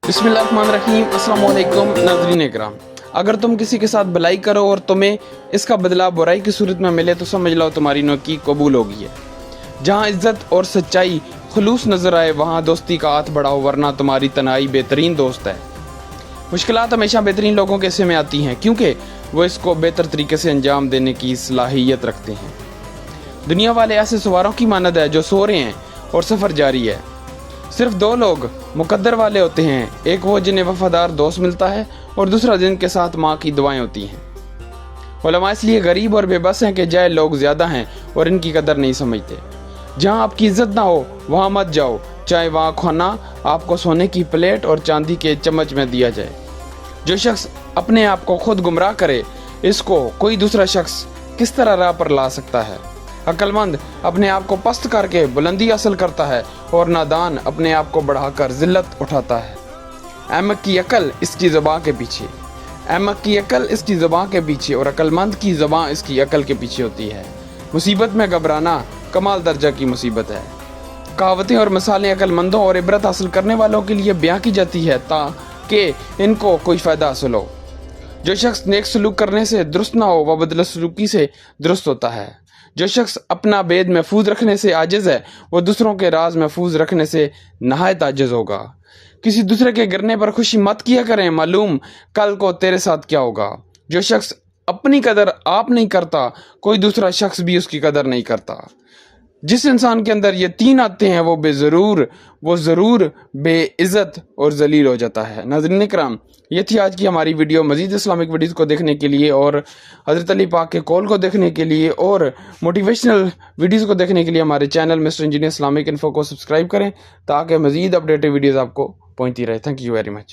बिस्मिल्लाहिर्रहमानिर्रहीम। अस्सलाम वालेकुम नाज़रीन इकराम। अगर तुम किसी के साथ भलाई करो और तुम्हें इसका बदला बुराई की सूरत में मिले तो समझ लो तुम्हारी नेकी कबूल हो गई है। जहाँ इज्जत और सच्चाई खुलूस नज़र आए वहाँ दोस्ती का हाथ बढ़ाओ, वरना तुम्हारी तन्हाई बेहतरीन दोस्त है। मुश्किलात हमेशा बेहतरीन लोगों के हिस्से में आती हैं क्योंकि वो इसको बेहतर तरीके से अंजाम देने की सलाहियत रखते हैं। दुनिया वाले ऐसे सवारों की मानद है जो सो रहे हैं और सफ़र जारी है। सिर्फ दो लोग मुकद्दर वाले होते हैं, एक वो जिन्हें वफादार दोस्त मिलता है और दूसरा जिनके साथ माँ की दुआएं होती हैं। उलमा इसलिए गरीब और बेबस हैं कि जाए लोग ज़्यादा हैं और इनकी कदर नहीं समझते। जहाँ आपकी इज्जत ना हो वहाँ मत जाओ, चाहे वहाँ खाना आपको सोने की प्लेट और चांदी के चम्मच में दिया जाए। जो शख्स अपने आप को खुद गुमराह करे, इसको कोई दूसरा शख्स किस तरह राह पर ला सकता है। अक्लमंद अपने आप को पस्त करके बुलंदी हासिल करता है और नादान अपने आप को बढ़ाकर जिल्लत उठाता है। अहमक की अकल इसकी ज़बां के पीछे, अहमक की अकल इसकी ज़बां के पीछे और अक्लमंद की ज़बां इसकी अकल के पीछे होती है। मुसीबत में घबराना कमाल दर्जा की मुसीबत है। कहावतें और मिसालें अक्लमंदों और इबरत हासिल करने वालों के लिए बयां की जाती है ताकि इनको कोई फ़ायदा हासिल हो। जो शख्स नेक सलूक करने से दुरुस्त ना हो वह बदसलूकी से दुरुस्त होता है। जो शख्स अपना भेद महफूज रखने से आजिज है वो दूसरों के राज महफूज रखने से नहायत आजिज होगा। किसी दूसरे के गिरने पर खुशी मत किया करें, मालूम कल को तेरे साथ क्या होगा। जो शख्स अपनी कदर आप नहीं करता कोई दूसरा शख्स भी उसकी कदर नहीं करता। जिस इंसान के अंदर ये तीन आते हैं वो ज़रूर बेइज्जत और जलील हो जाता है। नाज़रीन इकराम, ये थी आज की हमारी वीडियो। मज़ीद इस्लामिक वीडियोज़ को देखने के लिए और हज़रत अली पाक के कौल को देखने के लिए और मोटिवेशनल वीडियोज़ को देखने के लिए हमारे channel mister engineer Islamic info को सब्सक्राइब करें ताकि मज़ीद अपडेटेड वीडियोज़ आपको पहुँचती रहे। Thank you very much.